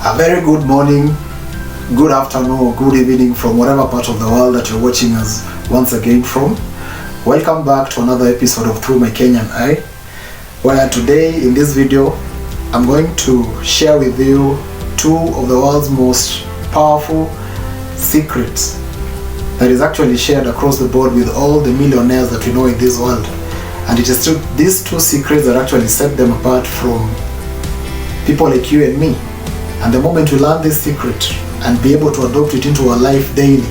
A very good morning, good afternoon, or good evening from whatever part of the world that you're watching us once again from. Welcome back to another episode of Through My Kenyan Eye, where today in this video I'm going to share with you two of the world's most powerful secrets that is actually shared across the board with all the millionaires that we know in this world. And it is these two secrets that actually set them apart from people like you and me. And the moment we learn this secret and be able to adopt it into our life daily,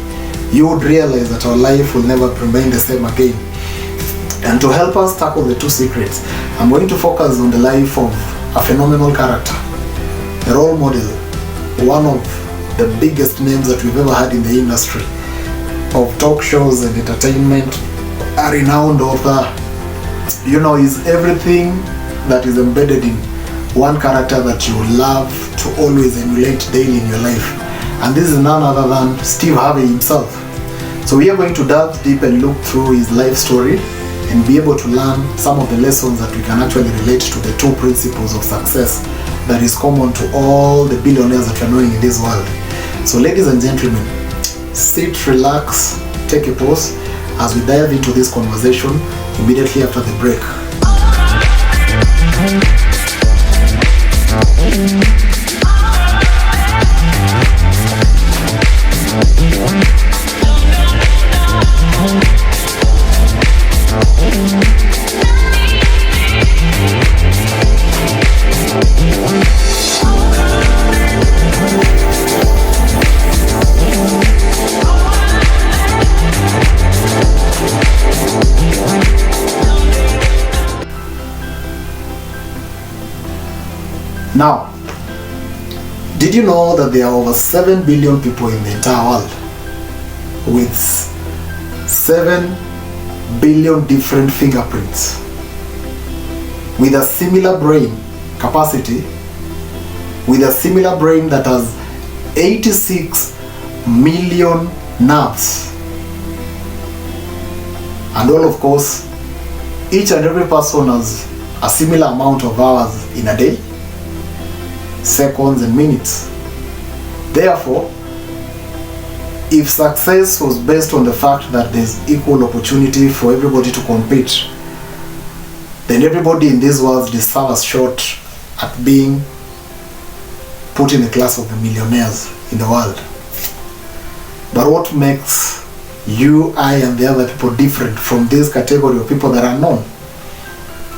you would realize that our life will never remain the same again. And to help us tackle the two secrets, I'm going to focus on the life of a phenomenal character, a role model, one of the biggest names that we've ever had in the industry of talk shows and entertainment, a renowned author. You know, he's everything that is embedded in one character that you love to always emulate daily in your life. And this is none other than Steve Harvey himself. So we are going to dive deep and look through his life story and be able to learn some of the lessons that we can actually relate to the two principles of success that is common to all the billionaires that we're knowing in this world. So ladies and gentlemen, sit, relax, take a pause as we dive into this conversation immediately after the break. Now, did you know that there are over 7 billion people in the entire world with 7 billion different fingerprints with a similar brain capacity, with a similar brain that has 86 million nerves, and all, of course, each and every person has a similar amount of hours in a day, seconds and minutes. Therefore, if success was based on the fact that there's equal opportunity for everybody to compete, then everybody in this world deserves a shot at being put in the class of the millionaires in the world. But what makes you, I, and the other people different from this category of people that are known?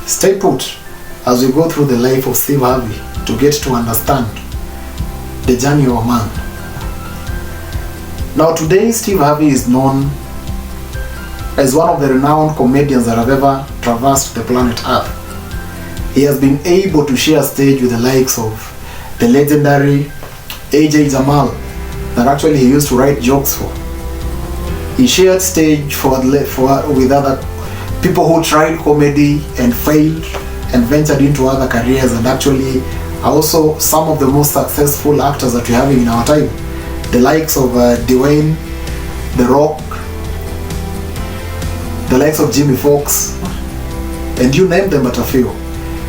Stay put as we go through the life of Steve Harvey to get to understand the journey of a man. Now today, Steve Harvey is known as one of the renowned comedians that have ever traversed the planet Earth. He has been able to share stage with the likes of the legendary AJ Jamal that actually he used to write jokes for. He shared stage with other people who tried comedy and failed and ventured into other careers, and actually also some of the most successful actors that we're having in our time, the likes of Dwayne, The Rock, the likes of Jimmy Fox, and you name them but a few.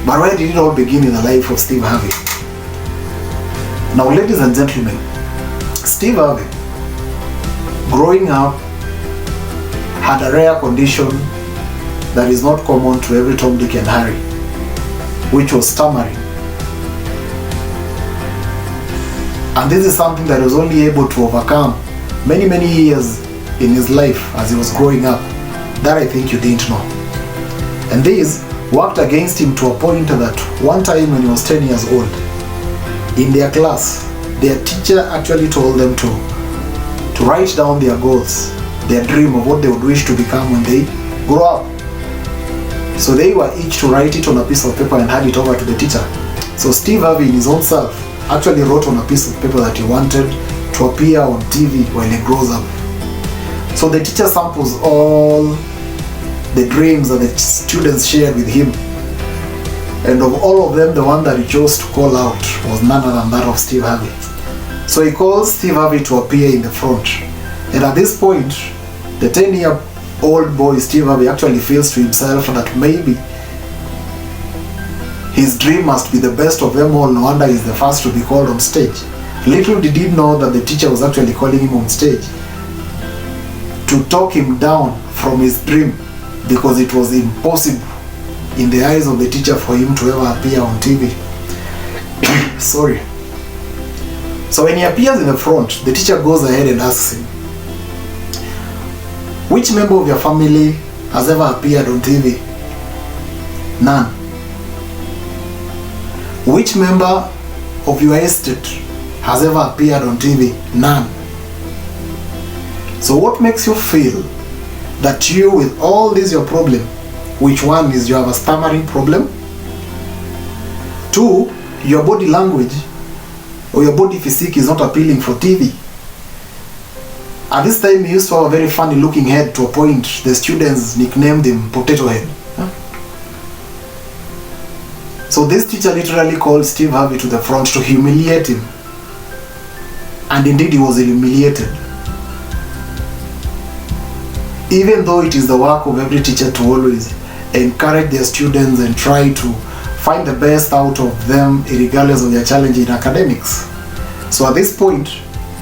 But where did it all begin in the life of Steve Harvey? Now, ladies and gentlemen, Steve Harvey, growing up, had a rare condition that is not common to every Tom, Dick and Harry, which was stammering. And this is something that he was only able to overcome many years in his life as he was growing up. That I think you didn't know. And this worked against him to a point that one time when he was 10 years old, in their class, their teacher actually told them to write down their goals, their dream of what they would wish to become when they grow up. So they were each to write it on a piece of paper and hand it over to the teacher. So Steve Harvey in his own self actually wrote on a piece of paper that he wanted to appear on TV when he grows up. So the teacher samples all the dreams that the students shared with him. And of all of them, the one that he chose to call out was none other than that of Steve Harvey. So he calls Steve Harvey to appear in the front. And at this point, the 10-year-old boy Steve Harvey actually feels to himself that maybe his dream must be the best of them all. No wonder he's the first to be called on stage. Little did he know that the teacher was actually calling him on stage to talk him down from his dream, because it was impossible in the eyes of the teacher for him to ever appear on TV. Sorry. So when he appears in the front, the teacher goes ahead and asks him, which member of your family has ever appeared on TV? None. Which member of your estate has ever appeared on TV? None. So what makes you feel that you, with all this your problem, which one is you have a stammering problem? 2, your body language or your body physique is not appealing for TV. At this time, he used to have a very funny looking head, to a point the students nicknamed him Potato Head. So this teacher literally called Steve Harvey to the front to humiliate him. And indeed he was humiliated. Even though it is the work of every teacher to always encourage their students and try to find the best out of them regardless of their challenge in academics. So at this point,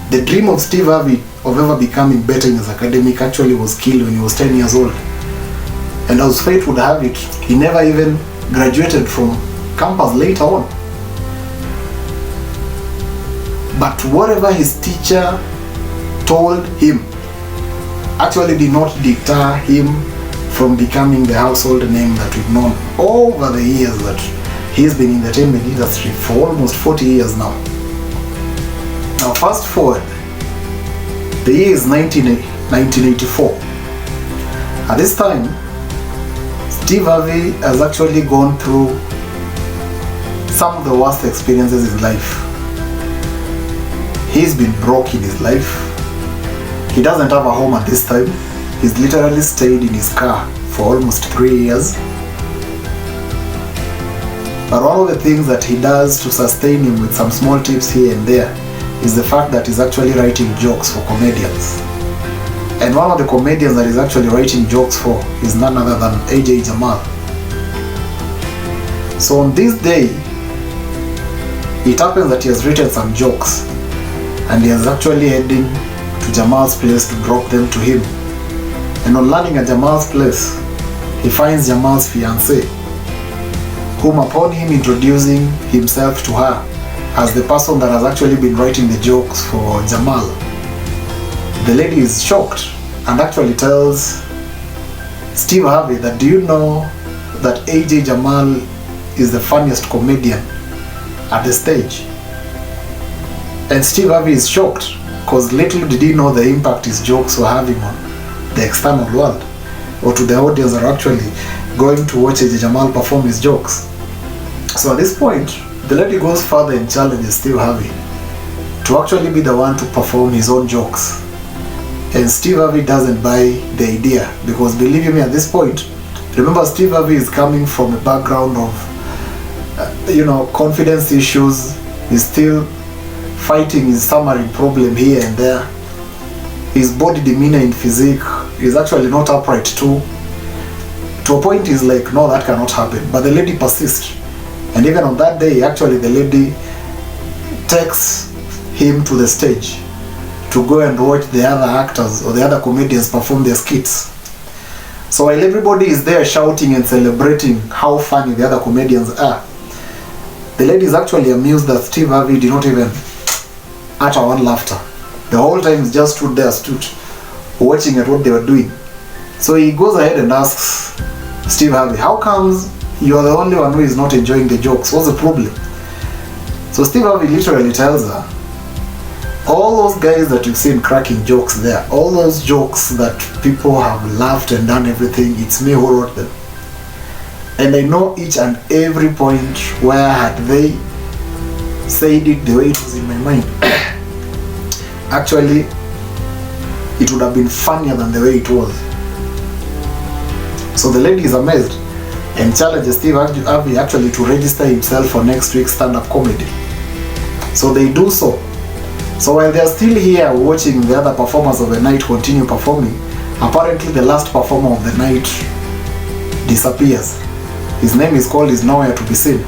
the dream of Steve Harvey of ever becoming better in his academic actually was killed when he was 10 years old. And as fate would have it, he never even graduated from campus later on. But whatever his teacher told him actually did not deter him from becoming the household name that we've known over the years that he's been in the entertainment industry for almost 40 years now. Now fast forward, the year is 1984. At this time, Steve Harvey has actually gone through some of the worst experiences in life. He's been broke in his life. He doesn't have a home at this time. He's literally stayed in his car for almost 3 years. But one of the things that he does to sustain him with some small tips here and there is the fact that he's actually writing jokes for comedians. And one of the comedians that he's actually writing jokes for is none other than AJ Jamal. So on this day, it happens that he has written some jokes and he is actually heading to Jamal's place to drop them to him. And on landing at Jamal's place, he finds Jamal's fiancée, whom upon him introducing himself to her as the person that has actually been writing the jokes for Jamal, the lady is shocked and actually tells Steve Harvey that, do you know that AJ Jamal is the funniest comedian at the stage? And Steve Harvey is shocked because little did he know the impact his jokes were having on the external world, or to the audience that are actually going to watch AJ Jamal perform his jokes. So at this point, the lady goes further and challenges Steve Harvey to actually be the one to perform his own jokes. And Steve Harvey doesn't buy the idea, because believe me, at this point, remember, Steve Harvey is coming from a background of confidence issues. He's still fighting his stammering problem here and there. His body demeanor and physique is actually not upright too. To a point he's like, no, that cannot happen. But the lady persists. And even on that day, actually the lady takes him to the stage to go and watch the other actors or the other comedians perform their skits. So while everybody is there shouting and celebrating how funny the other comedians are, the lady is actually amused that Steve Harvey did not even utter one laughter. The whole time he just stood watching at what they were doing. So he goes ahead and asks Steve Harvey, how comes you are the only one who is not enjoying the jokes? What's the problem? So Steve Harvey literally tells her, all those guys that you've seen cracking jokes there, all those jokes that people have laughed and done everything, it's me who wrote them. And I know each and every point where had they said it the way it was in my mind, actually it would have been funnier than the way it was. So the lady is amazed and challenges Steve Harvey actually to register himself for next week's stand-up comedy. So they do so. So while they are still here watching the other performers of the night continue performing, apparently the last performer of the night disappears. His name is called is nowhere to be seen.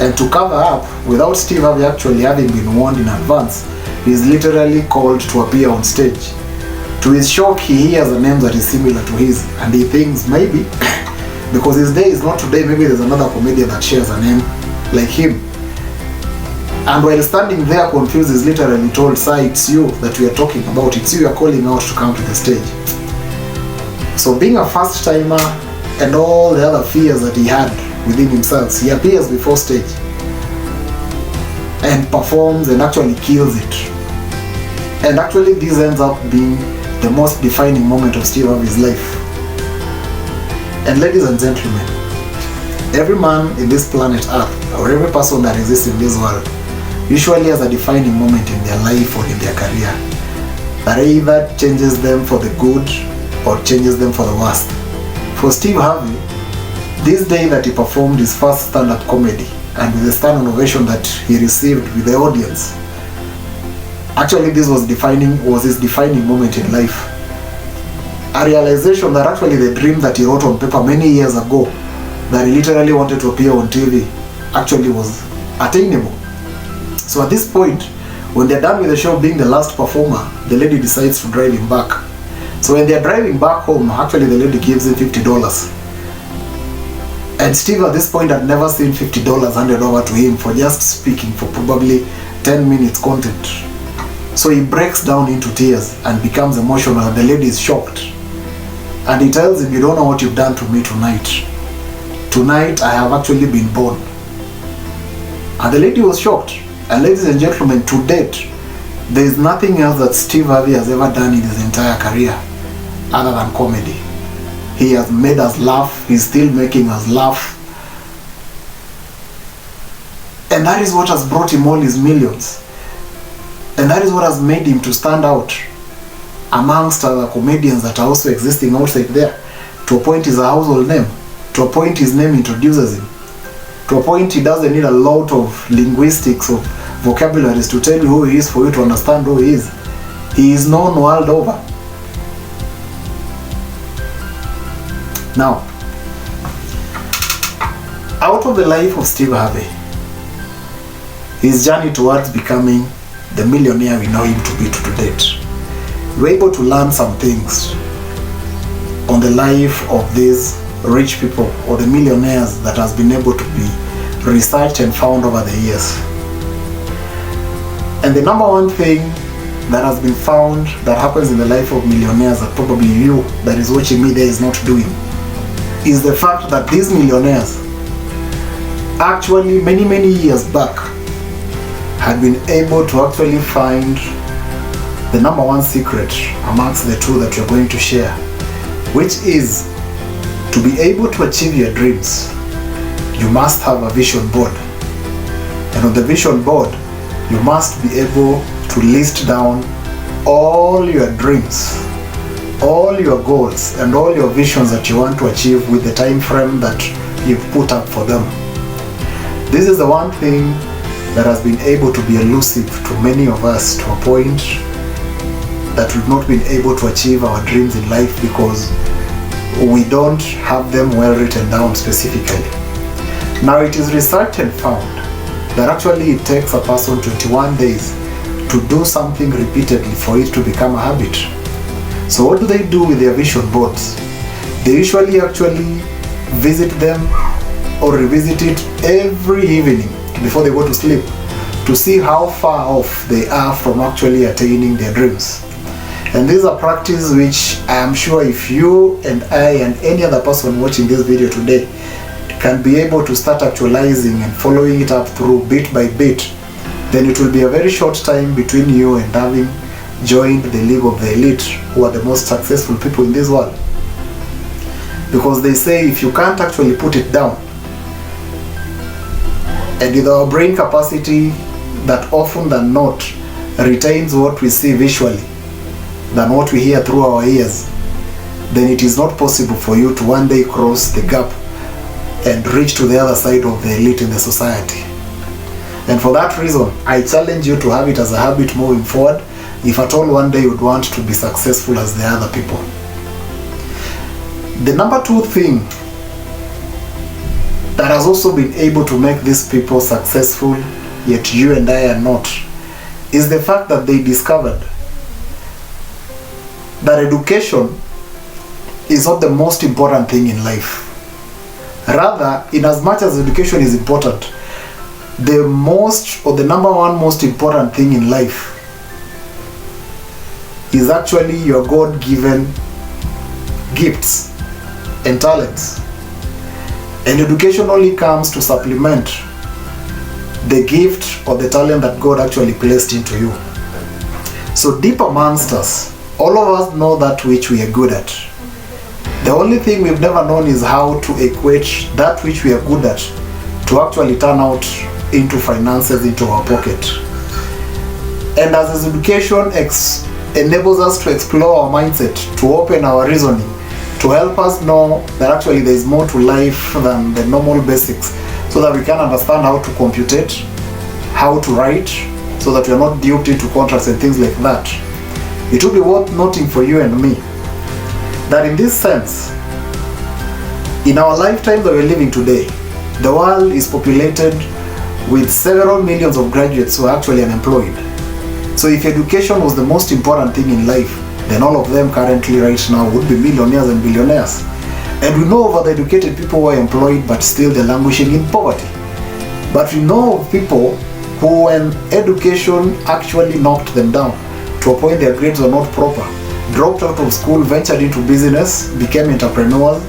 And to cover up, without Steve Harvey actually having been warned in advance, he is literally called to appear on stage. To his shock, he hears a name that is similar to his, and he thinks maybe, because his day is not today, maybe there's another comedian that shares a name like him. And while standing there confused, he's literally told, "Sir, it's you that we are talking about, it's you are calling out to come to the stage." So being a first timer and all the other fears that he had within himself, he appears before stage and performs and actually kills it. And actually this ends up being the most defining moment of Steve Harvey's life. And ladies and gentlemen, every man in this planet Earth, or every person that exists in this world, usually has a defining moment in their life or in their career that either changes them for the good or changes them for the worst. For Steve Harvey, this day that he performed his first stand-up comedy, and with the standing ovation that he received with the audience, actually this was his defining moment in life. A realization that actually the dream that he wrote on paper many years ago, that he literally wanted to appear on TV, actually was attainable. So at this point, when they're done with the show, being the last performer, the lady decides to drive him back. So when they're driving back home, actually the lady gives him $50. And Steve at this point had never seen $50 handed over to him for just speaking for probably 10 minutes content. So he breaks down into tears and becomes emotional, and the lady is shocked. And he tells him, "You don't know what you've done to me tonight. Tonight I have actually been born." And the lady was shocked. And ladies and gentlemen, to date, there is nothing else that Steve Harvey has ever done in his entire career other than comedy. He has made us laugh. He's still making us laugh. And that is what has brought him all his millions. And that is what has made him to stand out amongst other comedians that are also existing outside there. To a point, he's a household name. To a point, his name introduces him. To a point, he doesn't need a lot of linguistics or vocabularies to tell you who he is for you to understand who he is. He is known world over. Now, out of the life of Steve Harvey, his journey towards becoming the millionaire we know him to be to date, we're able to learn some things on the life of these rich people or the millionaires that has been able to be researched and found over the years. And the number one thing that has been found that happens in the life of millionaires that probably you that is watching me there is not doing is the fact that these millionaires actually many years back had been able to actually find the number one secret amongst the two that you're going to share, which is to be able to achieve your dreams, you must have a vision board. And on the vision board, you must be able to list down all your dreams, all your goals, and all your visions that you want to achieve with the time frame that you've put up for them. This is the one thing that has been able to be elusive to many of us to a point that we've not been able to achieve our dreams in life because we don't have them well written down specifically. Now it is researched and found that actually it takes a person 21 days to do something repeatedly for it to become a habit. So what do they do with their vision boards? They usually actually visit them or revisit it every evening before they go to sleep to see how far off they are from actually attaining their dreams. And this is a practice which I am sure if you and I and any other person watching this video today can be able to start actualizing and following it up through bit by bit, then it will be a very short time between you and having joined the league of the elite, who are the most successful people in this world. Because they say if you can't actually put it down, and with our brain capacity that often than not retains what we see visually than what we hear through our ears, then it is not possible for you to one day cross the gap and reach to the other side of the elite in the society. And for that reason, I challenge you to have it as a habit moving forward, if at all one day you would want to be successful as the other people. The number two thing that has also been able to make these people successful, yet you and I are not, is the fact that they discovered that education is not the most important thing in life. Rather, in as much as education is important, the most or the number one most important thing in life is actually your God-given gifts and talents. And education only comes to supplement the gift or the talent that God actually placed into you. So deep amongst us, all of us know that which we are good at. The only thing we've never known is how to equate that which we are good at to actually turn out into finances into our pocket. And as education enables us to explore our mindset, to open our reasoning, to help us know that actually there is more to life than the normal basics, so that we can understand how to computate, how to write, so that we are not duped into contracts and things like that. It will be worth noting for you and me that in this sense, in our lifetime that we're living today, the world is populated with several millions of graduates who are actually unemployed. So if education was the most important thing in life, then all of them currently right now would be millionaires and billionaires. And we know of the educated people who are employed but still they're languishing in poverty. But we know of people who, when education actually knocked them down to a point their grades were not proper, dropped out of school, ventured into business, became entrepreneurs,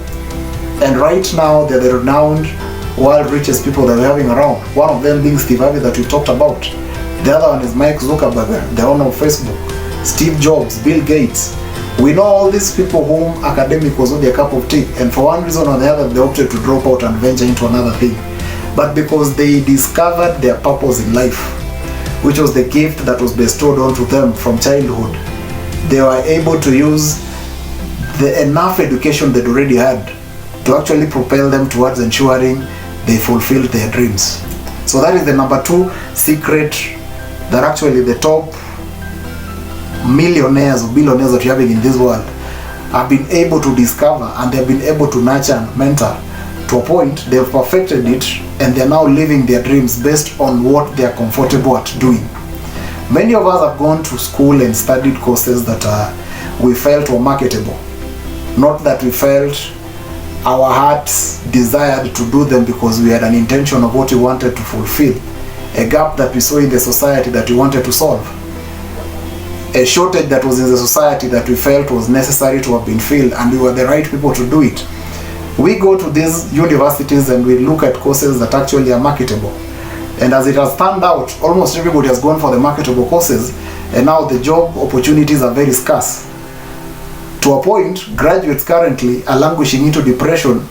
and right now they're the renowned world richest people that we're having around. One of them being Steve Harvey that we talked about. The other one is Mark Zuckerberg, the owner of Facebook, Steve Jobs, Bill Gates. We know all these people whom academic was not their cup of tea, and for one reason or the other they opted to drop out and venture into another thing. But because they discovered their purpose in life, which was the gift that was bestowed onto them from childhood, they were able to use the enough education they'd already had to actually propel them towards ensuring they fulfilled their dreams. So that is the number two secret that actually the top millionaires or billionaires that you're having in this world have been able to discover, and they've been able to nurture and mentor to a point they've perfected it, and they're now living their dreams based on what they're comfortable at doing. Many of us have gone to school and studied courses that we felt were marketable, not that we felt our hearts desired to do them because we had an intention of what we wanted to fulfill, a gap that we saw in the society that we wanted to solve, a shortage that was in the society that we felt was necessary to have been filled, and we were the right people to do it. We go to these universities and we look at courses that actually are marketable, and as it has turned out, almost everybody has gone for the marketable courses, and now the job opportunities are very scarce. To a point, graduates currently are languishing into depression.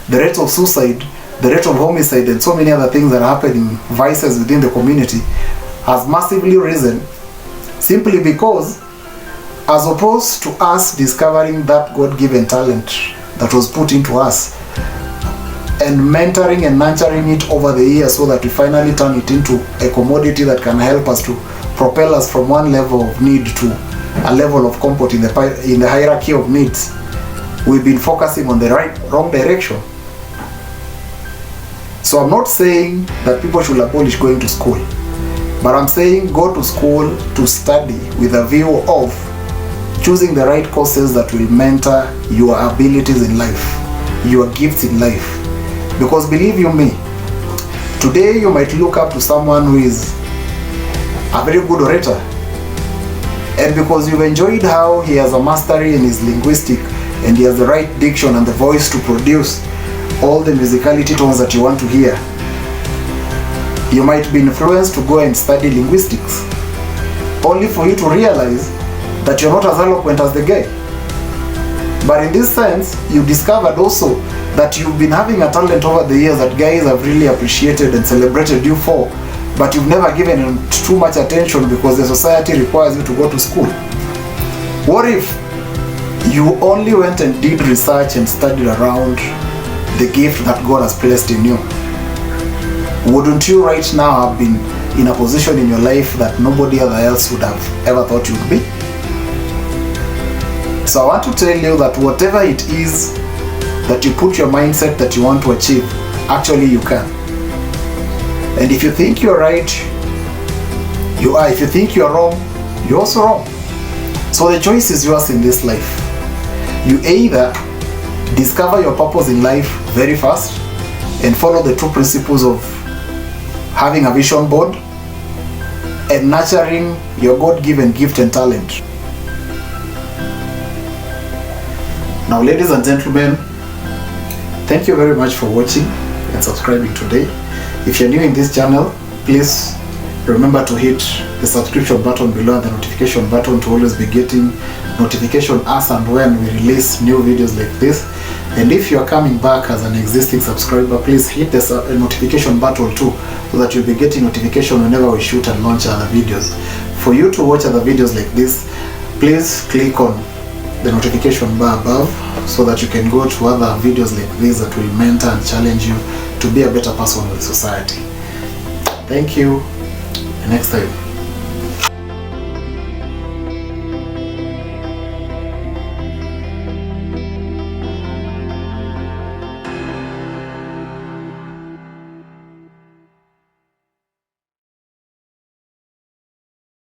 The rate of suicide, the rate of homicide, and so many other things that are happening, vices within the community, has massively risen, simply because, as opposed to us discovering that God-given talent that was put into us and mentoring and nurturing it over the years so that we finally turn it into a commodity that can help us to propel us from one level of need to a level of comfort in the hierarchy of needs, we've been focusing on the wrong direction. So I'm not saying that people should abolish going to school, but I'm saying go to school to study with a view of choosing the right courses that will mentor your abilities in life, your gifts in life. Because believe you me, today you might look up to someone who is a very good orator, and because you've enjoyed how he has a mastery in his linguistic and he has the right diction and the voice to produce all the musicality tones that you want to hear, you might be influenced to go and study linguistics, only for you to realize that you're not as eloquent as the guy. But in this sense, you discovered also that you've been having a talent over the years that guys have really appreciated and celebrated you for, but you've never given it too much attention because the society requires you to go to school. What if you only went and did research and studied around the gift that God has placed in you? Wouldn't you right now have been in a position in your life that nobody else would have ever thought you'd be? So I want to tell you that whatever it is that you put your mindset that you want to achieve, Actually, you can. And if you think you're right, you are. If you think you're wrong, you're also wrong. So the choice is yours in this life. You either discover your purpose in life very fast and follow the two principles of having a vision board and nurturing your God-given gift and talent. Now, ladies and gentlemen, thank you very much for watching and subscribing today. If you're new in this channel, please remember to hit the subscription button below and the notification button to always be getting notification as and when we release new videos like this. And if you are coming back as an existing subscriber, please hit the notification button too, so that you'll be getting notification whenever we shoot and launch other videos. For you to watch other videos like this, please click on the notification bar above so that you can go to other videos like this that will mentor and challenge you to be a better person with society. Thank you. Next time.